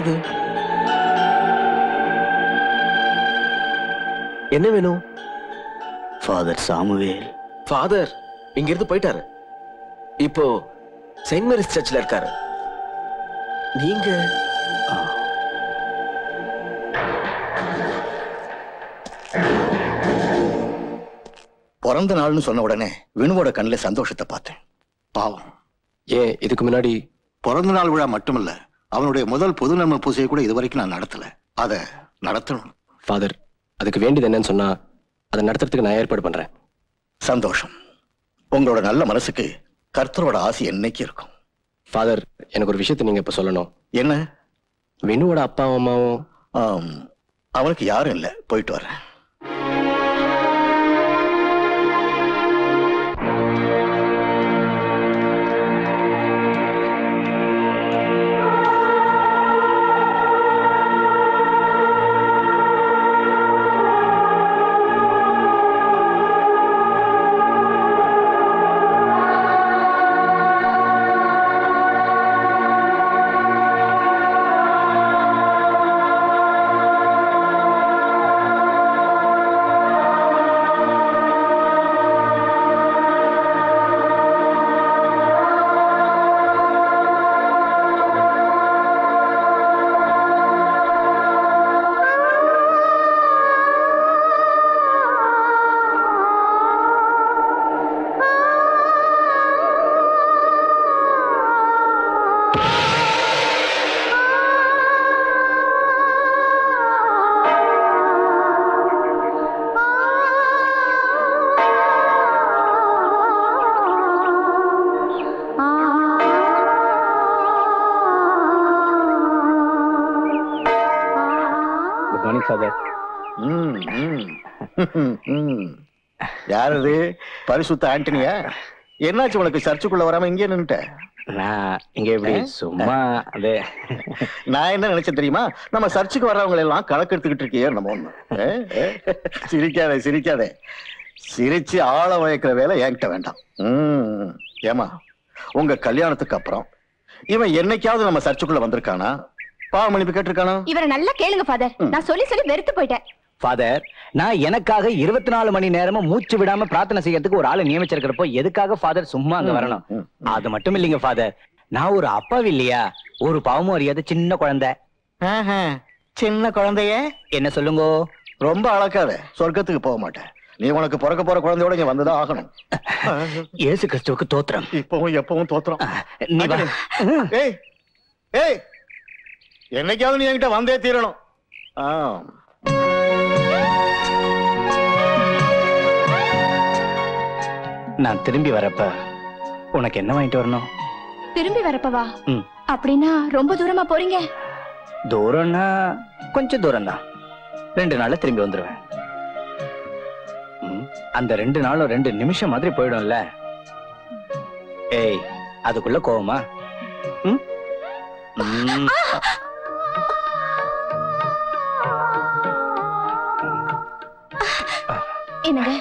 யாரது? என்ன வேணும்? Father Samuel. ஃபாதர் இங்க இருந்து போயிட்டாரு. இப்போ செயின்ட் மேரிஸ் சர்ச்சில் இருக்காரு. நீங்க பிறந்த நாள்னு சொன்ன உடனே வினுவோட கண்ணில் சந்தோஷத்தை பார்த்தேன். பாவம். ஏன் இதுக்கு முன்னாடி பிறந்த நாள் விழா மட்டுமல்ல, அவனுடைய முதல் பொது நன்மை பூசையை கூட இதுவரைக்கும் நான் நடத்தல. அதை நடத்தணும். ஃபாதர், அதுக்கு வேண்டியது என்னன்னு சொன்னா அதை நடத்துறதுக்கு நான் ஏற்பாடு பண்றேன். சந்தோஷம். உங்களோட நல்ல மனசுக்கு கர்த்தரோட ஆசை என்னைக்கு இருக்கும். ஃபாதர், எனக்கு ஒரு விஷயத்தை நீங்க இப்ப சொல்லணும். என்ன? வினுவோட அப்பாவும் அம்மாவும் அவனுக்கு யாரும் இல்லை. போயிட்டு வரேன். யாரு? பரிசுத்த ஆண்டனியா? என்னாச்சு உனக்கு? சர்ச்சுக்குள்ள வராம இங்கே நின்னுட்ட? நான் இங்க எப்படி சும்மா அதே. நான் என்ன நினைச்சேன் தெரியுமா? நம்ம சர்ச்சுக்கு வர்றவங்க எல்லாம் கணக்கெடுத்துக்கிட்டு இருக்கியே நம்ம ஒண்ணு. சிரிக்காதே சிரிக்காதே. சிரிச்சு ஆழ வயக்கிற வேலை என்கிட்ட வேண்டாம். ஏமா, உங்க கல்யாணத்துக்கு அப்புறம் இவன் என்னைக்காவது நம்ம சர்ச்சுக்குள்ள வந்திருக்கானா? பாவ மன்னிப்பு கேட்டிருக்கானா? இவரை நல்லா கேளுங்க ஃபாதர். நான் சொல்லி சொல்லி வெறுத்து போயிட்டேன். ஃபாதர், நான் எனக்காக 24 மணி நேரமும் மூச்சு விடாம பிரார்த்தனை செய்யறதுக்கு ஒரு ஆளை நியமிச்சிருக்கிறப்போ எதுக்காக ஃபாதர் சும்மா அங்க வரணும்? அது மட்டும் இல்லைங்க ஃபாதர், நான் ஒரு அப்பாவி இல்லையா? ஒரு பாவமும் அறியாத சின்ன குழந்தை. சின்ன குழந்தைய என்ன சொல்லுங்க? ரொம்ப அழகாத. சொர்க்கத்துக்கு போக மாட்டேன். நீ உனக்கு பிறக்க போற குழந்தையோட இங்க வந்துதான் ஆகணும். இயேசு கிறிஸ்துவுக்கு தோத்திரம். இப்பவும் எப்பவும் தோத்திரம். நீ வா. ஏய் ஏய், என்னைக்காவது நீ என்கிட்ட வந்தே தீரணும். நான் திரும்பி வரப்ப உனக்கு என்ன வாங்கிட்டு வரணும்? திரும்பி வரப்பவா? அப்படின்னா ரொம்ப தூரமா போறீங்க? தூரம்னா கொஞ்சம் தூரம் தான். 2 நாள்ல திரும்பி வந்துருவேன். அந்த 2 நாளும் 2 நிமிஷம் மாதிரி போயிடும்ல. ஏய், அதுக்குள்ள கோவமா? என்னங்க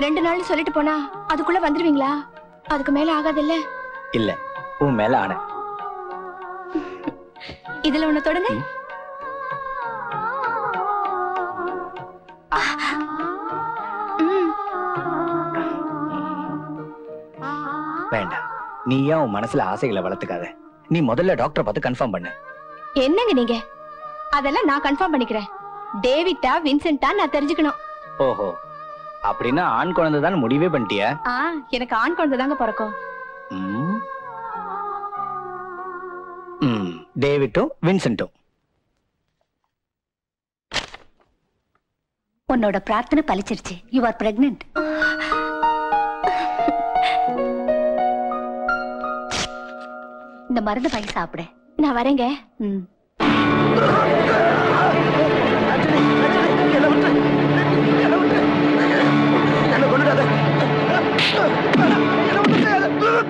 2 நாள் சொல்லிட்டு போனா அதுக்குள்ள வந்துருவீங்களா? அதுக்கு மேல ஆகாதுல்ல? இல்ல, உன் மேல ஆன. இதுல ஒண்ணு தொடுங்க. வேண்டாம், நீ ஏன் உன் மனசுல ஆசைகளை வளர்த்துக்காத. நீ முதல்ல டாக்டரை பார்த்து கன்ஃபார்ம் பண்ணு. என்னங்க நீங்க? அதெல்லாம் நான் கன்ஃபார்ம் பண்ணிக்கிறேன். டேவிட்டா வின்சென்ட்டா நான் தெரிஞ்சுக்கணும். ஓஹோ, அப்படின்னா ஆண் குழந்தை தான் முடிவே பண்ணிட்டியா? எனக்கு ஆண் குழந்தை தாங்க பிறக்கும். டேவிட்டும் வின்சென்ட்டும். உன்னோட பிரார்த்தனை பலிச்சிருச்சு. You are pregnant. இந்த மருந்து வாங்கி சாப்பிடு. நான் வரேங்க.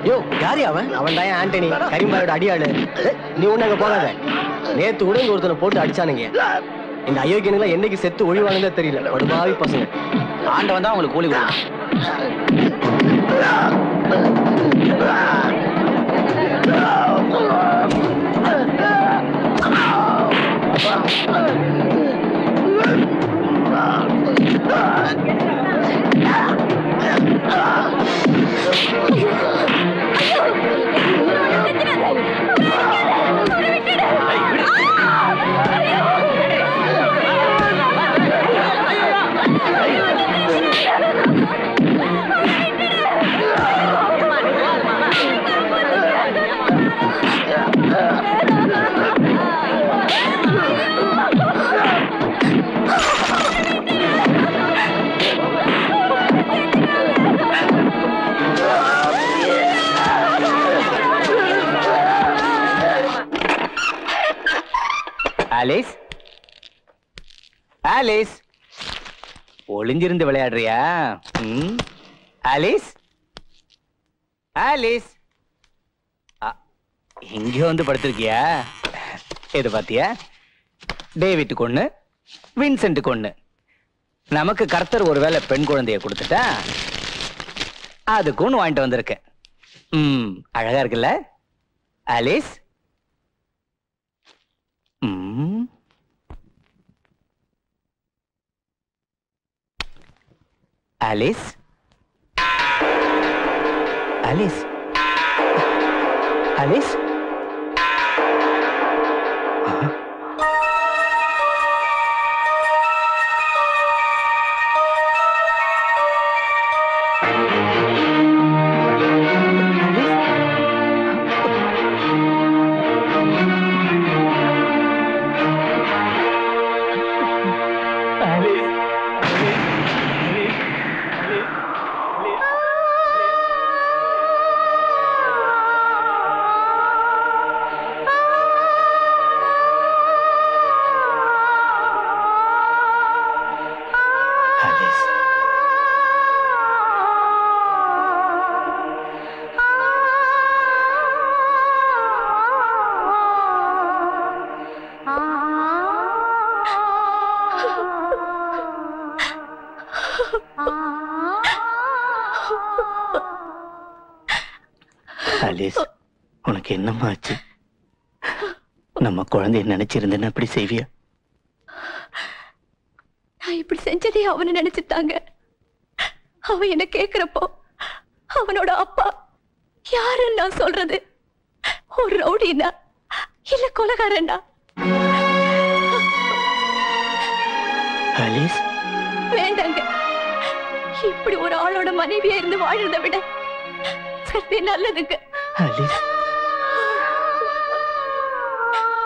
யோ, யாரு அவன்? அவன் தான் ஆண்டனி, கரீம்பாயோட அடியாளு. நீ ஒண்ணு அங்க போகாத. நேத்து கூட இங்க ஒருத்தனை போட்டு அடிச்சானுங்க. இந்த அயோக்கியனுங்கள என்னைக்கு செத்து ஒழிவானுங்க தெரியல. படுபாவி பசங்க. ஆண்டவன் தான் அவங்களுக்கு கூலி கொடுக்கும். ஆலிஸ், ஆலிஸ், ஒளிஞ்சிருந்து விளையாடுறியா? ஆலிஸ், ஆலிஸ், இங்க வந்து படுத்திருக்கியா? எது பாத்தியா? டேவிட் கொன்னு, வின்சென்ட் கொன்னு. நமக்கு கர்த்தர் ஒருவேளை பெண் குழந்தைய கொடுத்துட்டா அதுக்கு வாங்கிட்டு வந்திருக்கேன். அழகா இருக்குல்ல Alice? Alice, Alice, Alice, Alice, உனக்கு என்னம்மா ஆச்சு? நம்ம குழந்தைய நினைச்சிருந்தேன்னு அப்படி செய்வியா? நான் இப்படி செஞ்சதே அவனை நினைச்சுட்டாங்க. அவன் என்ன கேக்குறப்போ அவனோட அப்பா யாருன்னு நான் சொல்றது? ஒரு ரவுடினா இல்ல கொலைகாரனா? ஆலிஸ், வேண்டாங்க. இப்படி ஒரு ஆளோட மனைவியா இருந்து வாழ்றதை விட சரி நல்லதுங்க. ஆலிஸ்,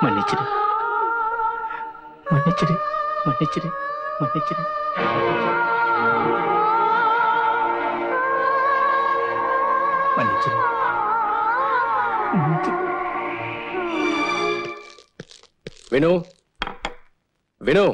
மன்னிச்சிடு, மன்னிச்சிடு, மன்னிச்சிடு, மன்னிச்சிடு. மன்னிச்சிடு, மன்னிச்சிடு. வினு, வினு,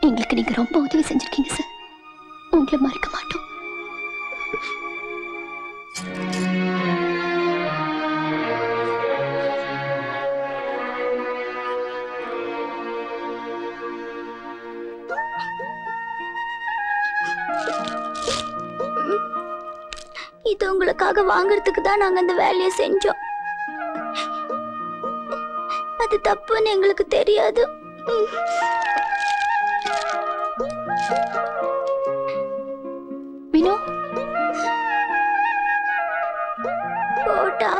எங்களுக்கு நீங்க ரொம்ப உதவி செஞ்சிருக்கீங்க சார். உங்களை மறக்க மாட்டோம். இது உங்களுக்காக வாங்குறதுக்கு தான் நாங்க அந்த வேலையை செஞ்சோம். அது தப்புன்னு எங்களுக்கு தெரியாது. வினு, போட்டா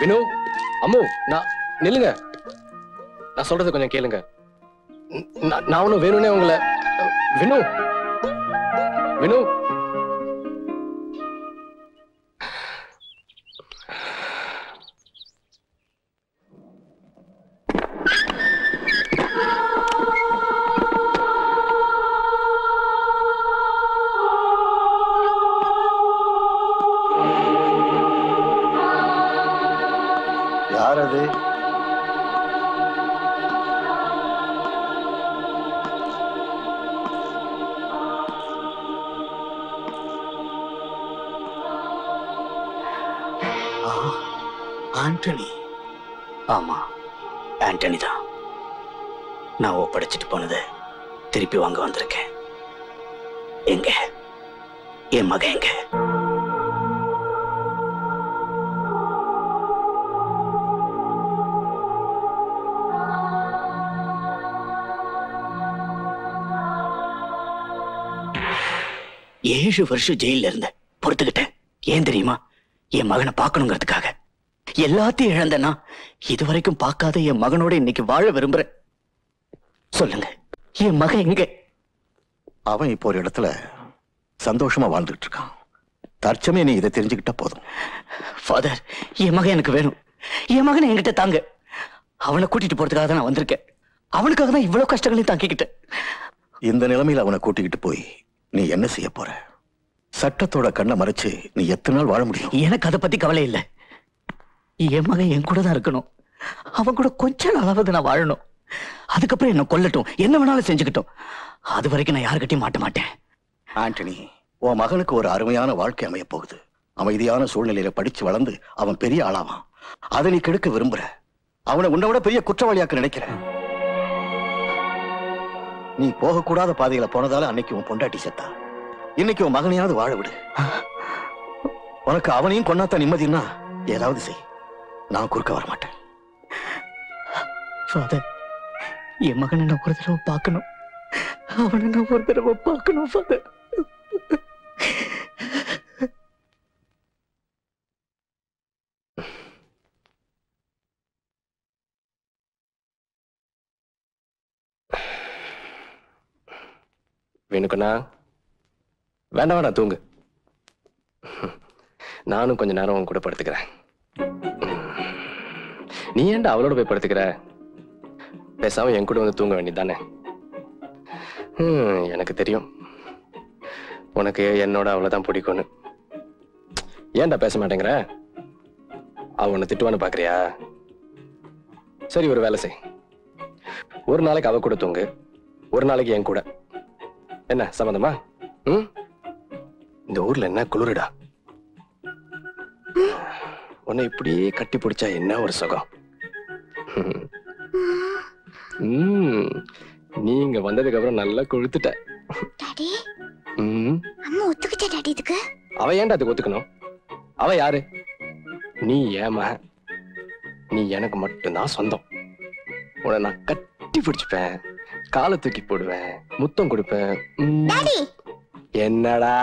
வினு, அம்மு, நான் நில்லுங்க. நான் சொல்றது கொஞ்சம் கேளுங்க. நான் ஒன்னும் வேணும்னே உங்களை வினு வினு யார் அது? ஆண்டனி. ஆமா, ஆண்டனி தான். நான் ஒப்படைச்சிட்டு போனது திருப்பி வாங்க வந்திருக்கேன். எங்க என் மகன் எங்க? ஏழு வருஷம் ஜெயில இருந்த பொறுத்துக்கிட்டேன். ஏன் தெரியுமா? என் மகனை பார்க்கணுங்கிறதுக்காக. எல்லாத்தையும் இழந்தனா இதுவரைக்கும் பார்க்காத என் மகனோட இன்னைக்கு வாழ விரும்புறேன். சொல்லுங்க, என் மகன் எங்க? அவன் இப்போ ஒரு இடத்துல சந்தோஷமா வாழ்ந்துட்டு இருக்கான். தற்சமயம் நீ இதை தெரிஞ்சுக்கிட்டா போதும். ஃபாதர், என் மகன் எனக்கு வேணும். என் மகனை என்கிட்ட தாங்க. அவனை கூட்டிட்டு போறதுக்காக தான் நான் வந்திருக்கேன். அவனுக்காக தான் இவ்வளவு கஷ்டங்களையும் தாங்கிக்கிட்டேன். இந்த நிலைமையில அவனை கூட்டிக்கிட்டு போய் நீ என்ன செய்ய போற? சட்டத்தோட கண்ணை மறைச்சு நீ எத்தனை நாள் வாழ முடியும்? எனக்கு அதை பத்தி கவலை இல்லை. என் மகன் என் கூட தான் இருக்கணும். அவன் கூட கொஞ்ச நாளாவது நான் வாழணும். அதுக்கப்புறம் என்ன கொல்லட்டும், என்ன வேணாலும் செஞ்சுக்கிட்டோம். அது வரைக்கும் நான் யாருக்கிட்டையும் மாட்ட மாட்டேன். ஆண்டனி, உன் மகனுக்கு ஒரு அருமையான வாழ்க்கை அமைய போகுது. அமைதியான சூழ்நிலையில படிச்சு வளர்ந்து அவன் பெரிய ஆளாவான். அதை நீ கெடுக்க விரும்புற. அவனை உன்னை விட பெரிய குற்றவாளியாக்க நினைக்கிற. நீ போகக்கூடாத பாதையில போனதால அன்னைக்கு உன் பொண்டாட்டி செத்தா. இன்னைக்கு உன் மகனையாவது வாழ விடு. உனக்கு அவனையும் கொண்டாத்த நிம்மதினா ஏதாவது செய். நான் குறுக்க வர மாட்டேன். ஃபாதர், என் மகனை நான் ஒரு தடவை பார்க்கணும். அவனை நான் ஒரு தடவை பார்க்கணும் ஃபாதர். வேணுக்கண்ணா, வேண்டாம் வேண்டாம், தூங்கு. நானும் கொஞ்ச நேரம் உன் கூட படுத்துக்கிறேன். நீ ஏன்டா அவளோட போய் படுத்துக்கிற? பேசாம என் கூட வந்து தூங்க வேண்டியதானே? எனக்கு தெரியும் உனக்கு என்னோட அவ்வளவுதான் பிடிக்கும்னு. ஏன்டா பேச மாட்டேங்கிற? அவ உன்னை திட்டுவான்னு பாக்குறியா? சரி, ஒரு வேலை செய். ஒரு நாளைக்கு அவ கூட தூங்கு, ஒரு நாளைக்கு என் கூட. என்ன சம்மந்தமா? இந்த ஊர்ல என்ன குளிருடா. உன்னை இப்படியே கட்டி பிடிச்சா என்ன ஒரு சுகம். நீங்க வந்ததுக்கு அப்புறம் நல்லா கொழுத்துட்ட. அவ ஏன்டா அதுக்கு ஒத்துக்கணும்? அவ யாரு? நீ ஏமா, நீ எனக்கு மட்டும்தான் சொந்தம். உன்னை நான் கட்டி பிடிச்சுப்பேன், காலை தூக்கி போடுவேன், முத்தம் கொடுப்பேன். என்னடா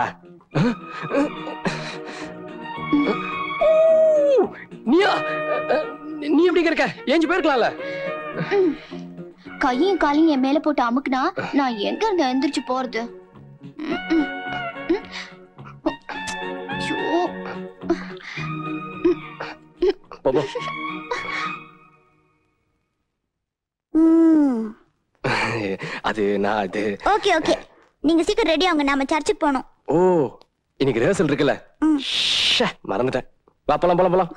நீயா? நீ எப்படி இருக்க? ஏஞ்சு போயிருக்கலாம்ல. கையும் காலையும் என் மேல போட்டு அமுக்குனா நான் எங்க இருந்து எந்திரிச்சு போறது? அது நான் அது. ஓகே ஓகே, நீங்க சீக்கிரம் ரெடி ஆகுங்க, நாம சர்ச்சுக்கு போகணும். ஓ, இன்னைக்கு ரிஹர்சல் இருக்குல்ல? மறந்துட்டேன். வா, போலாம் போலாம் போலாம்.